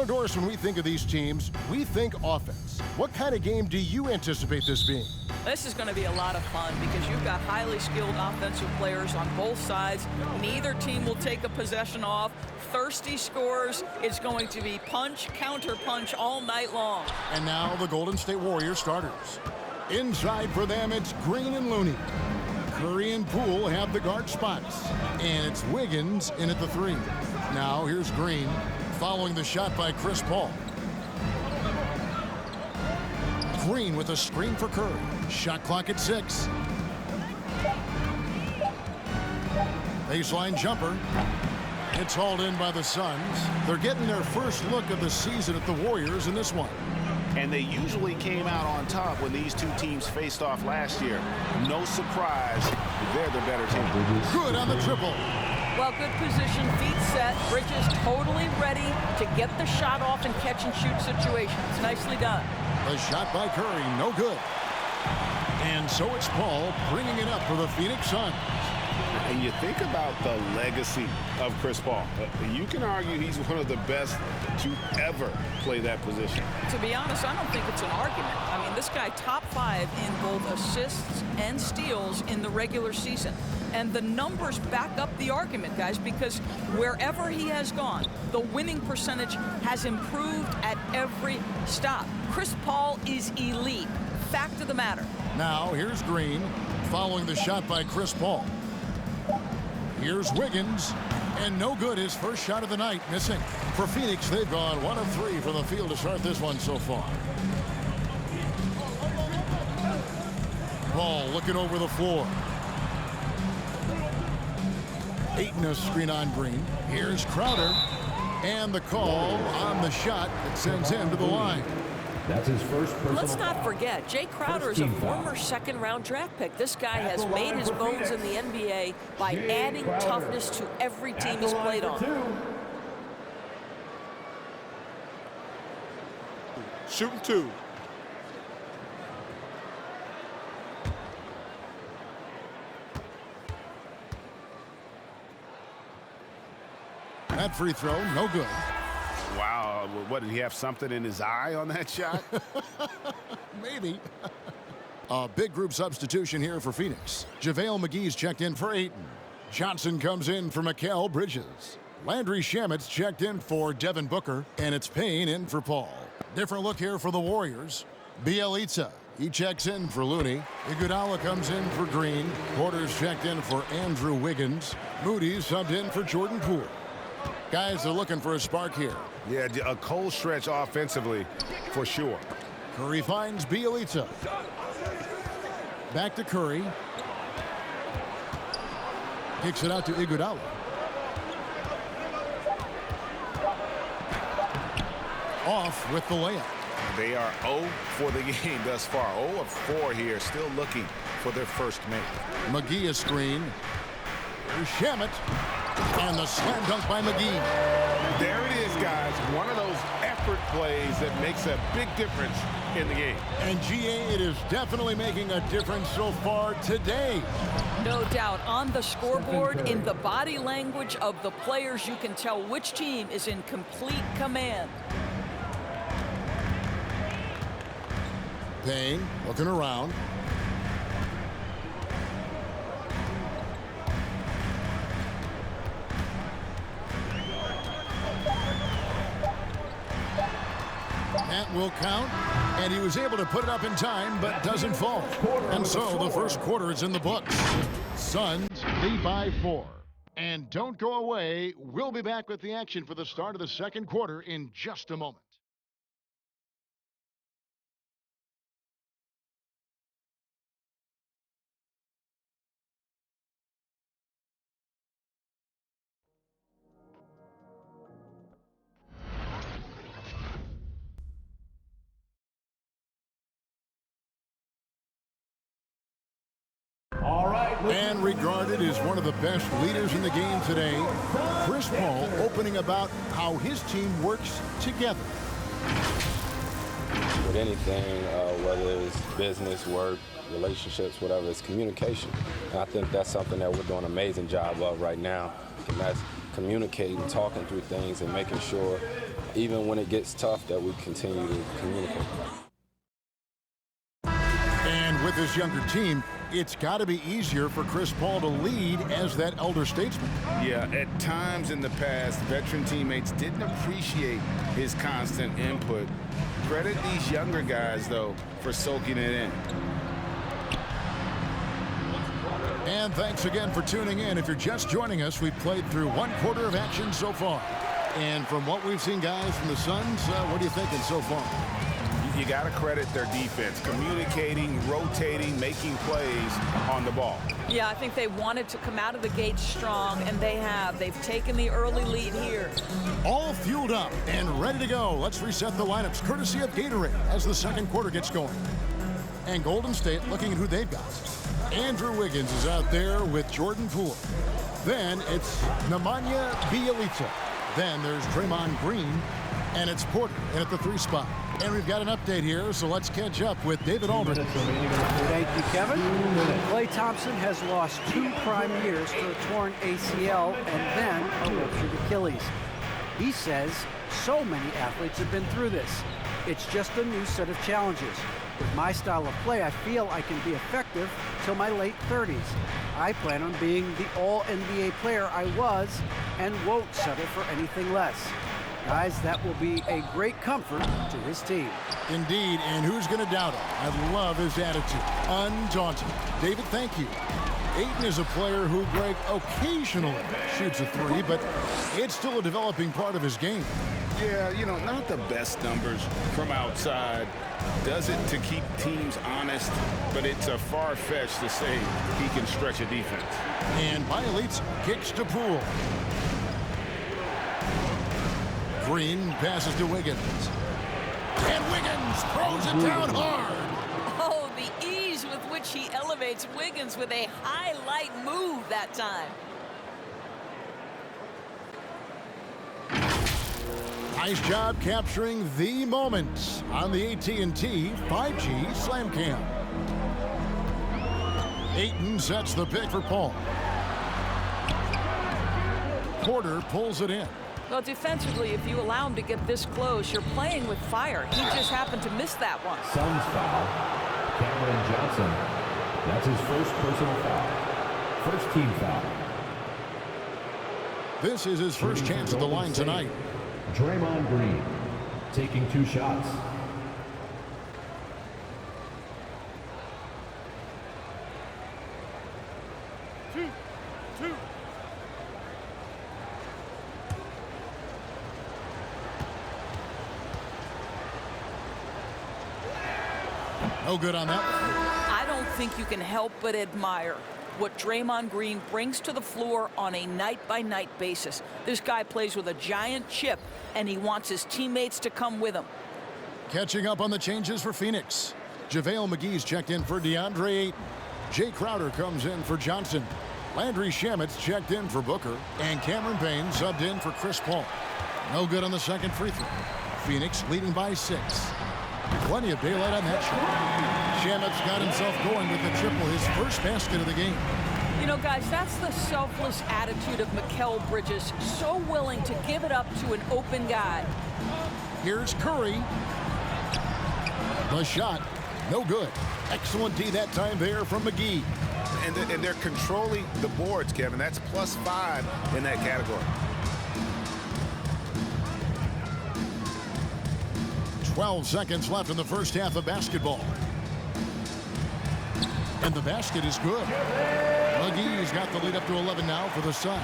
Doris, when we think of these teams, we think offense. What kind of game do you anticipate this being? This is going to be a lot of fun because you've got highly skilled offensive players on both sides. Neither team will take a possession off. Thirsty scores. It's going to be punch, counter punch all night long. And now the Golden State Warriors starters. Inside for them, it's Green and Looney. Curry and Poole have the guard spots. And it's Wiggins in at the 3. Now here's Green, following the shot by Chris Paul. Green with a screen for Curry. Shot clock at 6. Baseline jumper. It's hauled in by the Suns. They're getting their first look of the season at the Warriors in this one. And they usually came out on top when these two teams faced off last year. No surprise, they're the better team. Good on the triple. Well, good position, feet set. Bridges totally ready to get the shot off in catch-and-shoot situations. Nicely done. The shot by Curry, no good. And so it's Paul bringing it up for the Phoenix Suns. And you think about the legacy of Chris Paul. You can argue he's one of the best to ever play that position. To be honest, I don't think it's an argument. I mean, this guy top 5 in both assists and steals in the regular season. And the numbers back up the argument, guys, because wherever he has gone, the winning percentage has improved at every stop. Chris Paul is elite. Fact of the matter. Now, here's Green, following the shot by Chris Paul. Here's Wiggins, and no good, his first shot of the night, missing. For Phoenix, they've gone 1 of 3 from the field to start this one so far. Paul looking over the floor. Ayton a screen on Green. Here's Crowder, and the call on the shot that sends him to the line. That's his first personal. Let's not forget, Jay Crowder is a former second-round draft pick. This guy has made his bones in the NBA by adding toughness to every team he's played on. Shooting 2. That free throw, no good. Wow, what, did he have something in his eye on that shot? Maybe. A big group substitution here for Phoenix. JaVale McGee's checked in for Ayton. Johnson comes in for Mikal Bridges. Landry Shamet's checked in for Devin Booker, and it's Payne in for Paul. Different look here for the Warriors. Bjelica, he checks in for Looney. Iguodala comes in for Green. Porter's checked in for Andrew Wiggins. Moody's subbed in for Jordan Poole. Guys are looking for a spark here. Yeah, a cold stretch offensively, for sure. Curry finds Bjelica. Back to Curry. Kicks it out to Iguodala. Off with the layup. They are 0 for the game thus far. 0 of 4 here, still looking for their first make. McGee a screen. Here's Shamet. And the slam dunk by McGee. There it is, guys. One of those effort plays that makes a big difference in the game. And GA, it is definitely making a difference so far today. No doubt. On the scoreboard, in the body language of the players, you can tell which team is in complete command. Payne looking around. That will count, and he was able to put it up in time, but doesn't fall. And so the first quarter is in the books. Suns lead by 4. And don't go away. We'll be back with the action for the start of the second quarter in just a moment. And regarded as one of the best leaders in the game today, Chris Paul opening about how his team works together. With anything, whether it's business, work, relationships, whatever, it's communication. And I think that's something that we're doing an amazing job of right now, and that's communicating, talking through things, and making sure even when it gets tough, that we continue to communicate. And with this younger team, it's got to be easier for Chris Paul to lead as that elder statesman. Yeah, at times in the past, veteran teammates didn't appreciate his constant input. Credit these younger guys, though, for soaking it in. And thanks again for tuning in. If you're just joining us, we've played through 1/4 of action so far. And from what we've seen, guys, from the Suns, what are you thinking so far? You got to credit their defense, communicating, rotating, making plays on the ball. Yeah, I think they wanted to come out of the gate strong, and they have. They've taken the early lead here. All fueled up and ready to go. Let's reset the lineups, courtesy of Gatorade, as the second quarter gets going. And Golden State looking at who they've got. Andrew Wiggins is out there with Jordan Poole. Then it's Nemanja Bjelica. Then there's Draymond Green, and it's Porter in at the 3 spot. And we've got an update here, so let's catch up with David Aldridge. Thank you, Kevin. Klay Thompson has lost 2 prime years for a torn ACL and then a ruptured Achilles. He says so many athletes have been through this. It's just a new set of challenges. With my style of play, I feel I can be effective till my late 30s. I plan on being the all-NBA player I was and won't settle for anything less. Guys, that will be a great comfort to his team. Indeed, and who's going to doubt it? I love his attitude. Undaunted. David, thank you. Ayton is a player who, Greg, occasionally shoots a 3, but it's still a developing part of his game. Yeah, you know, not the best numbers from outside. Does it to keep teams honest, but it's a far-fetched to say he can stretch a defense. And Bjelica kicks to Poole. Green passes to Wiggins. And Wiggins throws it down hard. Oh, the ease with which he elevates Wiggins with a highlight move that time. Nice job capturing the moment on the AT&T 5G Slam Cam. Ayton sets the pick for Paul. Porter pulls it in. Well, defensively, if you allow him to get this close, you're playing with fire. He just happened to miss that one. Suns foul. Cameron Johnson. That's his first personal foul. First team foul. This is his first chance at the line tonight. Draymond Green taking 2 shots. No good on that one. I don't think you can help but admire what Draymond Green brings to the floor on a night-by-night basis. This guy plays with a giant chip, and he wants his teammates to come with him. Catching up on the changes for Phoenix. JaVale McGee's checked in for DeAndre Ayton. Jay Crowder comes in for Johnson. Landry Shamet's checked in for Booker. And Cameron Payne subbed in for Chris Paul. No good on the second free throw. Phoenix leading by 6. Plenty of daylight on that shot. Shamet's got himself going with the triple, his first basket of the game. You know, guys, that's the selfless attitude of Mikal Bridges. So willing to give it up to an open guy. Here's Curry. The shot, no good. Excellent D that time there from McGee. And they're controlling the boards, Kevin. That's +5 in that category. 12 seconds left in the first half of basketball. And the basket is good. McGee's got the lead up to 11 now for the Suns.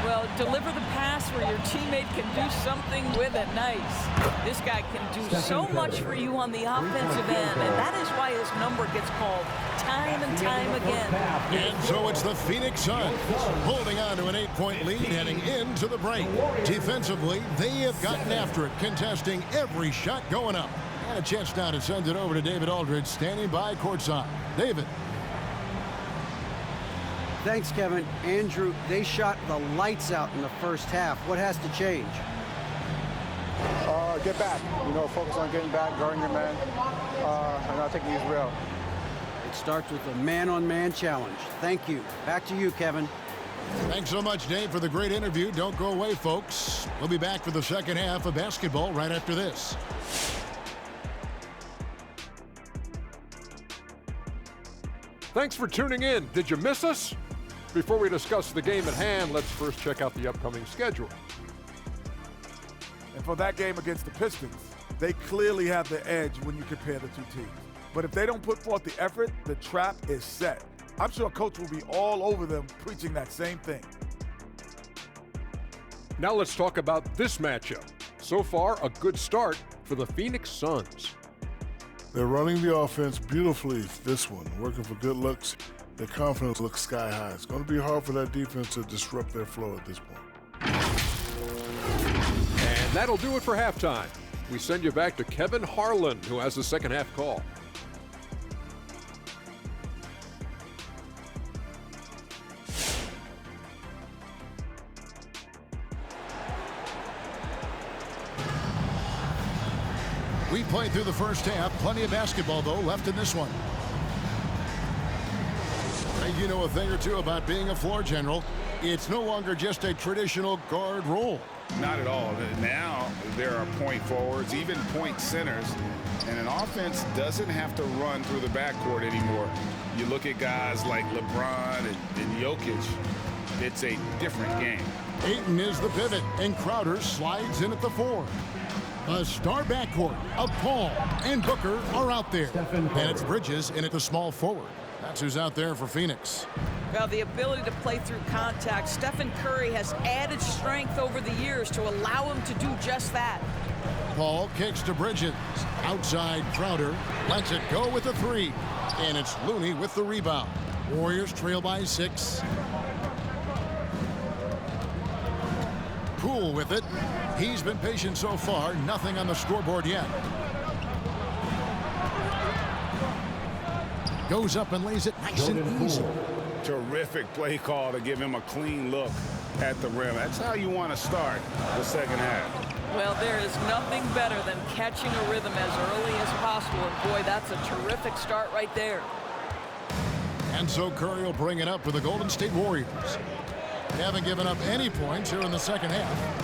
Well, deliver the pass where your teammate can do something with it. Nice. This guy can do so much for you on the offensive end, and that is why his number gets called time and time again. And so it's the Phoenix Suns holding on to an 8-point lead heading into the break. Defensively, they have gotten after it, contesting every shot going up. And a chance now to send it over to David Aldridge, standing by courtside. David. Thanks, Kevin. Andrew, they shot the lights out in the first half. What has to change? Get back. You know, focus on getting back, guarding your man, and not taking these real. It starts with a man-on-man challenge. Thank you. Back to you, Kevin. Thanks so much, Dave, for the great interview. Don't go away, folks. We'll be back for the second half of basketball right after this. Thanks for tuning in. Did you miss us? Before we discuss the game at hand, let's first check out the upcoming schedule. And for that game against the Pistons, they clearly have the edge when you compare the two teams. But if they don't put forth the effort, the trap is set. I'm sure Coach will be all over them preaching that same thing. Now let's talk about this matchup. So far, a good start for the Phoenix Suns. They're running the offense beautifully this one, working for good looks. Their confidence looks sky high. It's going to be hard for that defense to disrupt their flow at this point. And that'll do it for halftime. We send you back to Kevin Harlan, who has the second half call. We played through the first half. Plenty of basketball, though, left in this one. And you know a thing or two about being a floor general. It's no longer just a traditional guard role. Not at all. Now there are point forwards, even point centers, and an offense doesn't have to run through the backcourt anymore. You look at guys like LeBron and Jokic, it's a different game. Ayton is the pivot, and Crowder slides in at the 4. A star backcourt of Paul and Booker are out there. And it's Bridges in at the small forward. That's who's out there for Phoenix. Well, the ability to play through contact. Stephen Curry has added strength over the years to allow him to do just that. Paul kicks to Bridges. Outside Crowder lets it go with the 3. And it's Looney with the rebound. Warriors trail by 6. Poole with it. He's been patient so far. Nothing on the scoreboard yet. Goes up and lays it nice and easy. Terrific play call to give him a clean look at the rim. That's how you want to start the second half. Well, there is nothing better than catching a rhythm as early as possible. And boy, that's a terrific start right there. And so Curry will bring it up for the Golden State Warriors. They haven't given up any points here in the second half.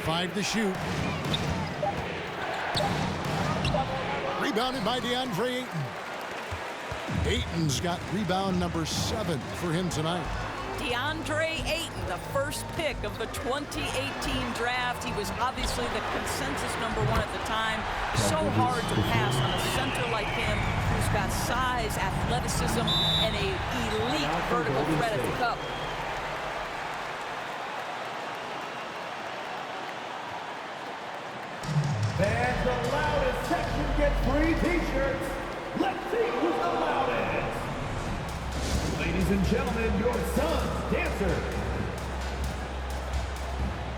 Five to shoot. Rebounded by DeAndre Ayton. Ayton's got rebound number 7 for him tonight. DeAndre Ayton, the first pick of the 2018 draft. He was obviously the consensus #1 at the time. So hard to pass on a center like him who's got size, athleticism, and an elite vertical threat at the cup. And the loudest section gets free t-shirts. Let's see who's the loudest. Ladies and gentlemen, your Suns dancer.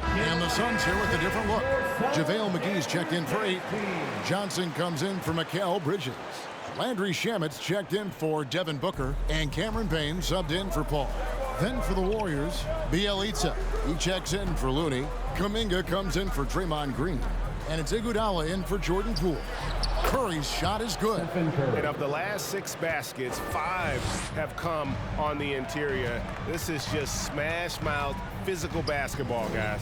And the Suns here with a different look. JaVale McGee's checked in for 8. Johnson comes in for Mikal Bridges. Landry Shamet's checked in for Devin Booker. And Cameron Payne subbed in for Paul. Then for the Warriors, Bjelica. He checks in for Looney. Kuminga comes in for Draymond Green. And it's Iguodala in for Jordan Poole. Curry's shot is good. And of the last 6 baskets, 5 have come on the interior. This is just smash mouth physical basketball, guys.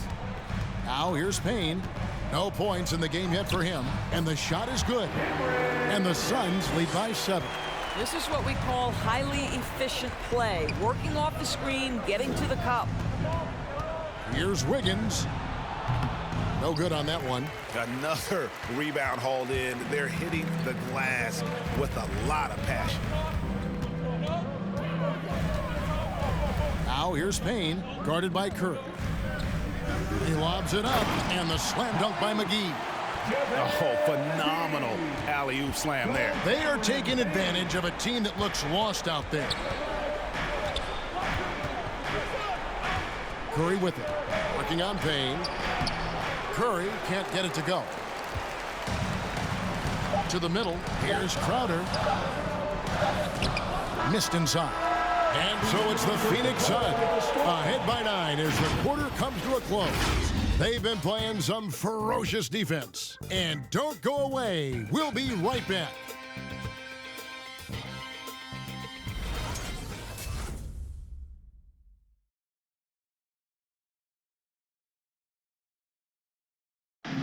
Now here's Payne. No points in the game yet for him. And the shot is good. And the Suns lead by 7. This is what we call highly efficient play. Working off the screen, getting to the cup. Here's Wiggins. No good on that one. Another rebound hauled in. They're hitting the glass with a lot of passion. Now here's Payne, guarded by Curry. He lobs it up, and the slam dunk by McGee. Oh, phenomenal alley-oop slam there. They are taking advantage of a team that looks lost out there. Curry with it, working on Payne. Curry can't get it to go. To the middle, here's Crowder. Missed inside. And so it's the Phoenix Suns ahead by 9 as the quarter comes to a close. They've been playing some ferocious defense. And don't go away. We'll be right back.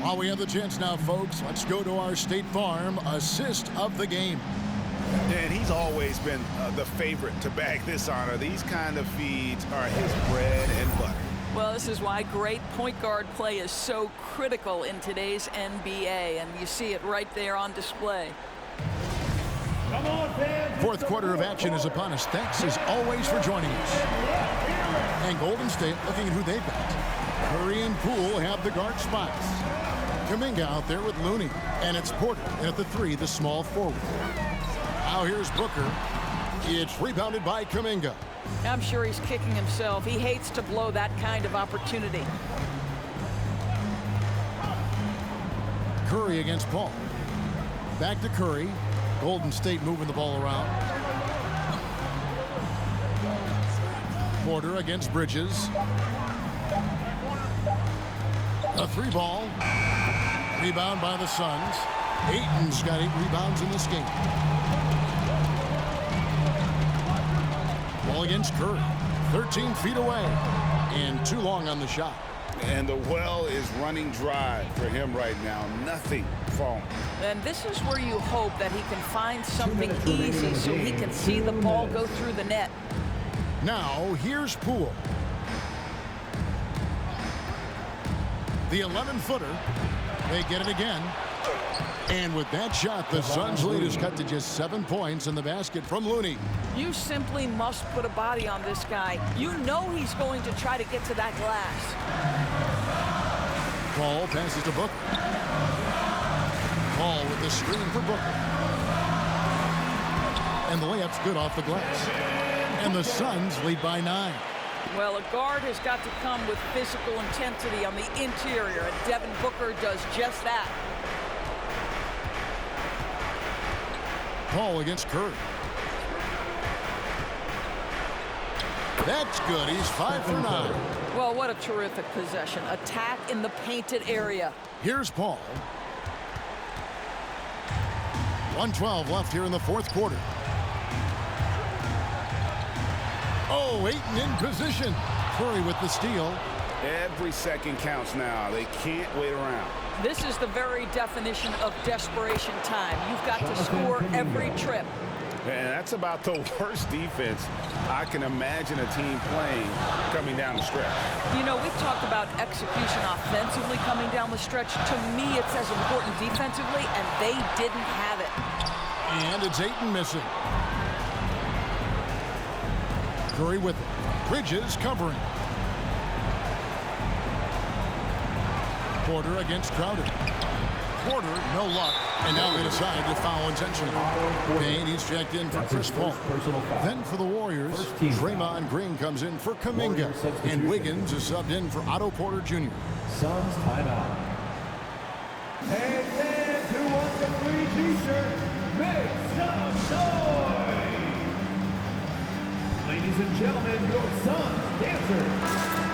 While we have the chance now, folks, let's go to our State Farm assist of the game. And he's always been the favorite to bag this honor. These kind of feeds are his bread and butter. Well, this is why great point guard play is so critical in today's NBA, and you see it right there on display. Come on, fans. Fourth quarter of action is upon us. Thanks as always for joining us. And Golden State looking at who they've got. Curry and Poole have the guard spots. Kuminga out there with Looney. And it's Porter. And at the 3, the small forward. Now here's Booker. It's rebounded by Kuminga. I'm sure he's kicking himself. He hates to blow that kind of opportunity. Curry against Paul. Back to Curry. Golden State moving the ball around. Porter against Bridges. A 3 ball. Rebound by the Suns. Ayton's got 8 rebounds in this game. Ball against Curry. 13 feet away. And too long on the shot. And the well is running dry for him right now. Nothing falling. And this is where you hope that he can find something easy so he can see the ball go through the net. Now, here's Poole. The 11-footer. They get it again. And with that shot, the Suns' lead is cut to just 7 points in the basket from Looney. You simply must put a body on this guy. You know he's going to try to get to that glass. Paul passes to Booker. Paul with the screen for Booker. And the layup's good off the glass. And the Suns lead by 9. Well, a guard has got to come with physical intensity on the interior, and Devin Booker does just that. Paul against Curry. That's good. He's 5 for 9. Well, what a terrific possession. Attack in the painted area. Here's Paul. 1:12 left here in the fourth quarter. Oh, Ayton in position. Curry with the steal. Every second counts now. They can't wait around. This is the very definition of desperation time. You've got to score every trip. And that's about the worst defense I can imagine a team playing coming down the stretch. You know, we've talked about execution offensively coming down the stretch. To me, it's as important defensively, and they didn't have it. And it's Ayton missing. Curry with it. Bridges covering. Porter against Crowder. Porter, no luck. And now they decide to foul intentionally. Payne, he's checked in for Chris Paul. Then for the Warriors, Draymond Green comes in for Kuminga. And Wiggins is subbed in for Otto Porter Jr. Suns timeout. And fans who want the free t-shirt, make some noise! Ladies and gentlemen, your Suns dancer.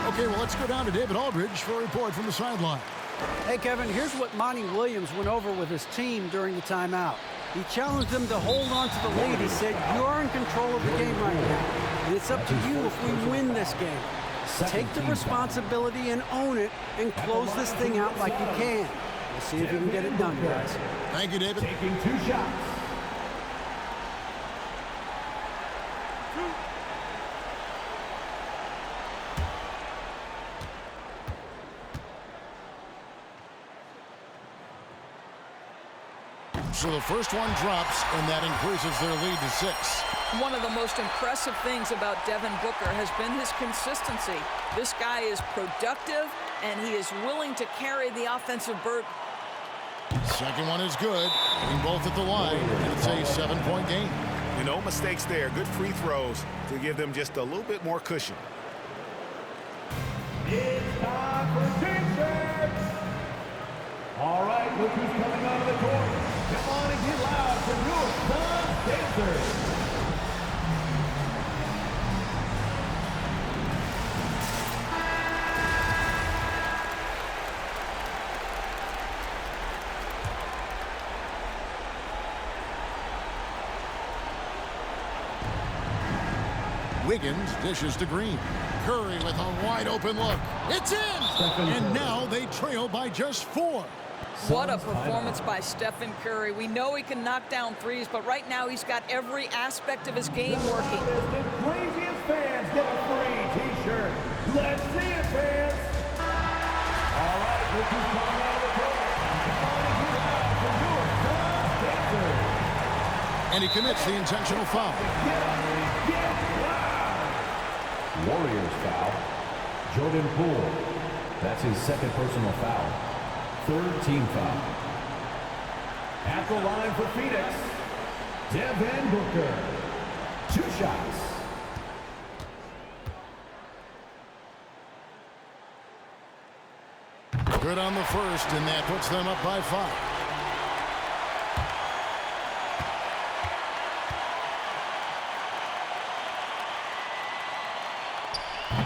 Okay, well, let's go down to David Aldridge for a report from the sideline. Hey, Kevin, here's what Monty Williams went over with his team during the timeout. He challenged them to hold on to the lead. He said, you're in control of the game right now, and it's up to you if we win this game. Take the responsibility and own it and close this thing out like you can. We'll see if you can get it done, guys. Thank you, David. Taking 2 shots. So the first one drops, and that increases their lead to 6. One of the most impressive things about Devin Booker has been his consistency. This guy is productive, and he is willing to carry the offensive burden. Second one is good. Hitting both at the line, and it's a 7-point game. No mistakes there. Good free throws to give them just a little bit more cushion. It's time for t-shirts. All right, look who's coming out of the court. Come on and get loud for your Suns dancers. Wiggins dishes to Green. Curry with a wide open look. It's in! And now they trail by just 4. What a performance by Stephen Curry. We know he can knock down threes, but right now he's got every aspect of his game working. The craziest fans get a free T-shirt. Let's see it, fans. All right, this is coming out of the court. And he commits the intentional foul. Warriors foul. Jordan Poole. That's his second personal foul. Third team foul. At the line for Phoenix, Devin Booker. 2 shots. Good on the first, and that puts them up by 5.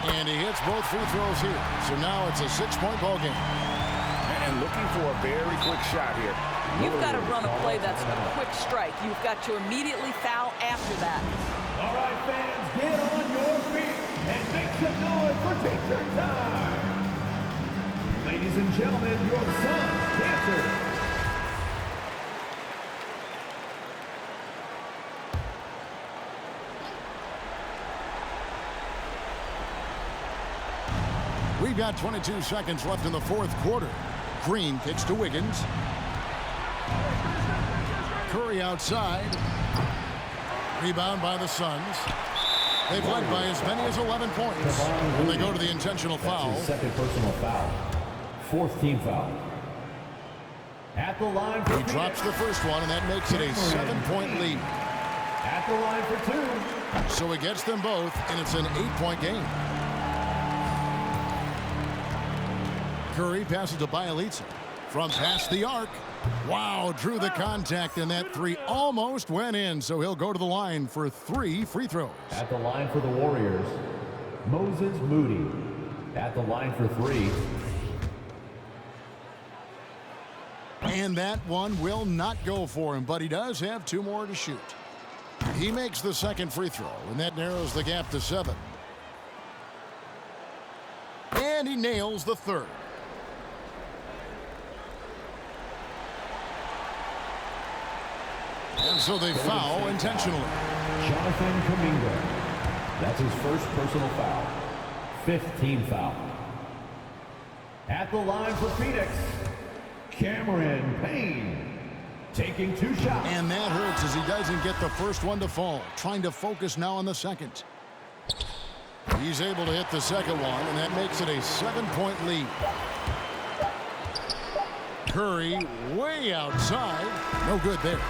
And he hits both free throws here. So now it's a 6-point ball game. And looking for a very quick shot here. You've got to run a play that's a quick strike. You've got to immediately foul after that. All right, fans, get on your feet and make some noise for teacher time. Ladies and gentlemen, your son's dancer. We've got 22 seconds left in the 4th quarter. Green kicks to Wiggins. Curry outside. Rebound by the Suns. They've led by as many as 11 points. And they go to the intentional foul. That's his second personal foul. 4th team foul. At the line for He drops the first one, and that makes it a 7-point lead. At the line for 2. So he gets them both, and it's an 8-point game. Curry passes to Bielitsa. From past the arc. Wow, drew the contact, and that 3 almost went in, so he'll go to the line for 3 free throws. At the line for the Warriors, Moses Moody. At the line for 3. And that one will not go for him, but he does have 2 more to shoot. He makes the second free throw, and that narrows the gap to 7. And he nails the third. And so they foul intentionally. Jonathan Kuminga. That's his first personal foul. 5th team foul. At the line for Phoenix, Cameron Payne. Taking 2 shots. And that hurts as he doesn't get the first one to fall. Trying to focus now on the second. He's able to hit the second one, and that makes it a 7-point lead. Curry way outside. No good there.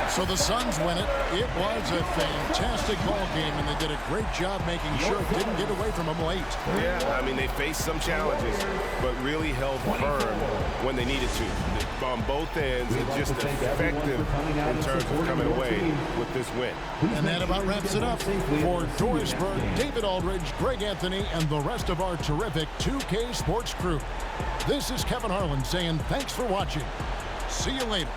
So the Suns win it. It was a fantastic ball game, and they did a great job making sure it didn't get away from them late. Yeah, I mean, they faced some challenges, but really held firm when they needed to. On both ends, and just effective in terms of coming away with this win. And that about wraps it up. For Doris Burke, David Aldridge, Greg Anthony, and the rest of our terrific 2K Sports crew, this is Kevin Harlan saying thanks for watching. See you later.